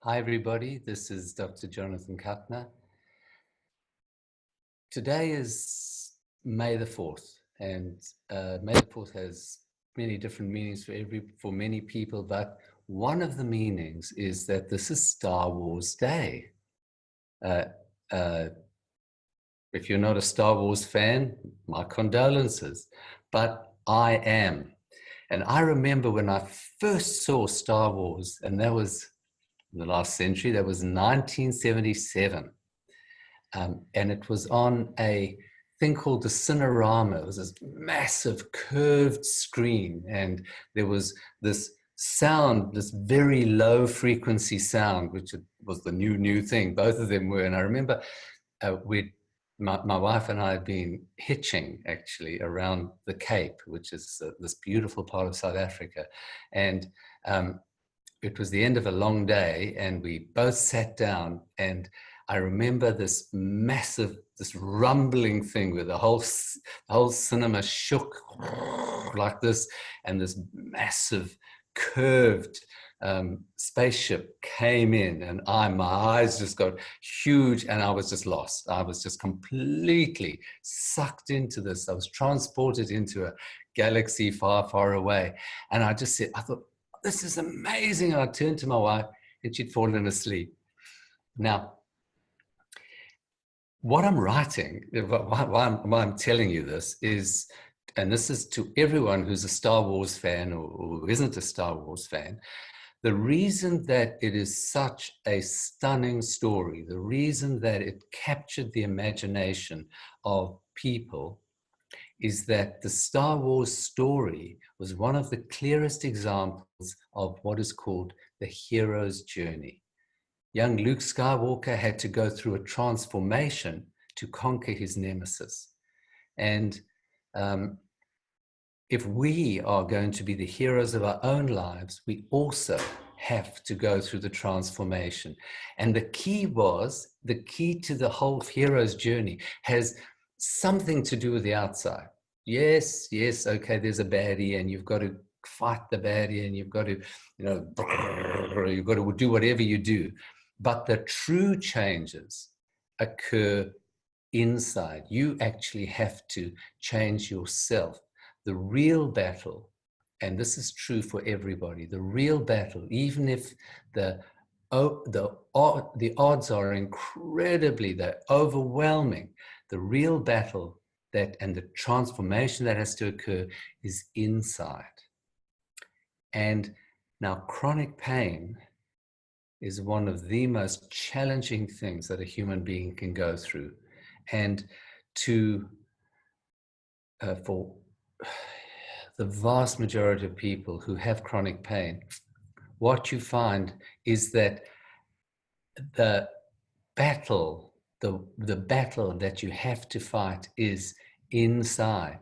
Hi, everybody. This is Dr. Jonathan Kuttner. Today is May the 4th, and May the 4th has many different meanings for many people, but one of the meanings is that this is Star Wars Day. If you're not a Star Wars fan, my condolences, but I am. And I remember when I first saw Star Wars, and that was in the last century, that was 1977. And it was on a thing called the Cinerama. It was this massive curved screen, and there was this sound, this very low frequency sound, which was the new thing. Both of them were. And I remember my wife and I had been hitching actually around the Cape, which is this beautiful part of South Africa. And it was the end of a long day, and we both sat down, and I remember this rumbling thing where the whole cinema shook like this, and this massive curved spaceship came in, and my eyes just got huge, and I was just lost. I was just completely sucked into this. I was transported into a galaxy far, far away. And I thought, this is amazing. And I turned to my wife, and she'd fallen asleep. Now, what I'm writing, why I'm telling you this is, and this is to everyone who's a Star Wars fan or who isn't a Star Wars fan, the reason that it is such a stunning story, the reason that it captured the imagination of people, is that the Star Wars story was one of the clearest examples of what is called the hero's journey. Young Luke Skywalker had to go through a transformation to conquer his nemesis. And if we are going to be the heroes of our own lives, we also have to go through the transformation. And the key to the whole hero's journey has something to do with the outside. Yes, okay, there's a baddie, and you've got to fight the baddie, and you've got to, you've got to do whatever you do. But the true changes occur inside. You actually have to change yourself. The real battle, and this is true for everybody, the real battle, even if the odds are incredibly, they're overwhelming, the real battle and the transformation that has to occur is inside. And now chronic pain is one of the most challenging things that a human being can go through. And for the vast majority of people who have chronic pain, what you find is that the battle that you have to fight is inside.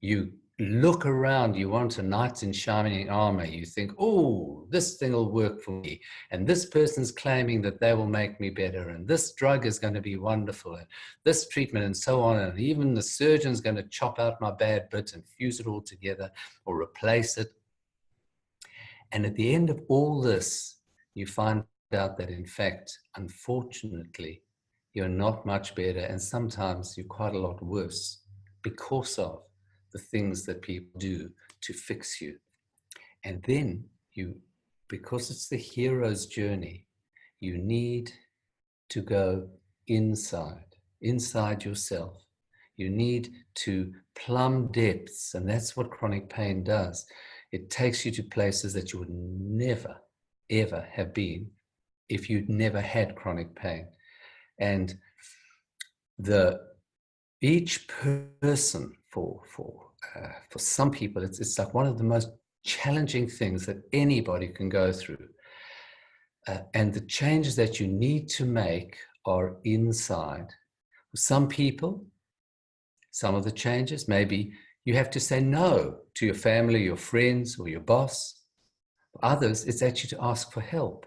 You look around, you want a knight in shining armor, you think, oh, this thing will work for me, and this person's claiming that they will make me better, and this drug is going to be wonderful, and this treatment, and so on, and even the surgeon's going to chop out my bad bit and fuse it all together or replace it. And at the end of all this, you find out that, in fact, unfortunately, you're not much better, and sometimes you're quite a lot worse because of the things that people do to fix you. And then because it's the hero's journey, you need to go inside yourself. You need to plumb depths, and that's what chronic pain does. It takes you to places that you would never, ever have been if you'd never had chronic pain. And each person, for some people, it's like one of the most challenging things that anybody can go through. And the changes that you need to make are inside. For some people, some of the changes, maybe you have to say no to your family, your friends, or your boss. For others, it's actually to ask for help.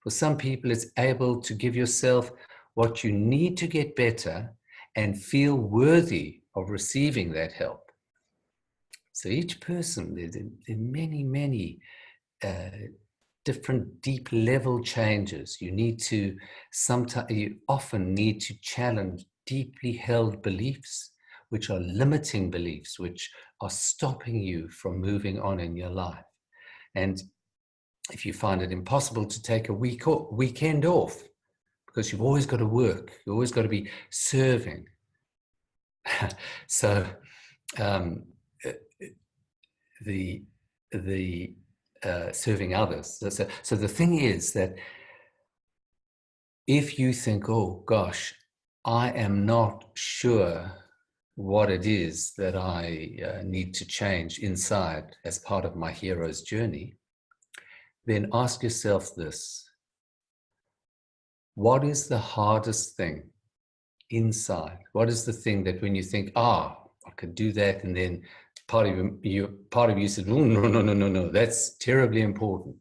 For some people, it's able to give yourself what you need to get better and feel worthy of receiving that help. So each person, there are many different deep level changes. You often need to challenge deeply held beliefs, which are limiting beliefs, which are stopping you from moving on in your life. And if you find it impossible to take a weekend off, because you've always got to work, you've always got to be serving. So the serving others. So the thing is that if you think, oh gosh, I am not sure what it is that I need to change inside as part of my hero's journey, then ask yourself this: what is the hardest thing inside? What is the thing that when you think, I could do that, and then part of you said, oh, no, that's terribly important.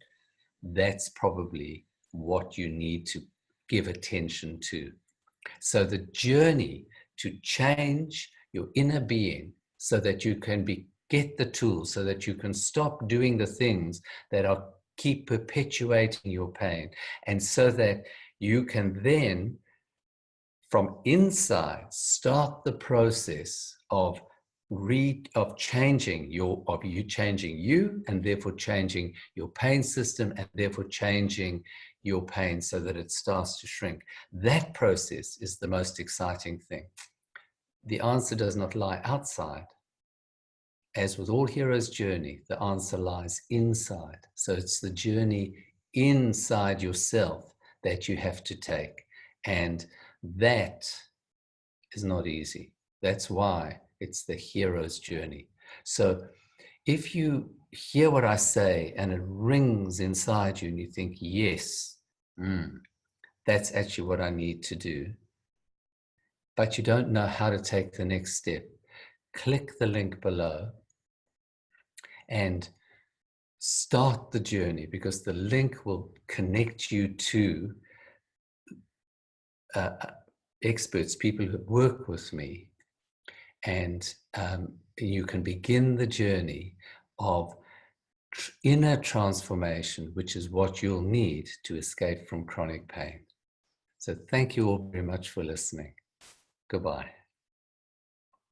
That's probably what you need to give attention to. So the journey to change your inner being so that you can get the tools, so that you can stop doing the things that keep perpetuating your pain, and so that you can then from inside start the process of changing you, and therefore changing your pain system, and therefore changing your pain so that it starts to shrink. That process is the most exciting thing. The answer does not lie outside. As with all heroes' journey, the answer lies inside. So it's the journey inside yourself that you have to take. And that is not easy. That's why it's the hero's journey. So if you hear what I say and it rings inside you and you think, yes, that's actually what I need to do, but you don't know how to take the next step, click the link below and start the journey, because the link will connect you to experts, people who work with me, and you can begin the journey of inner transformation, which is what you'll need to escape from chronic pain. So thank you all very much for listening. Goodbye.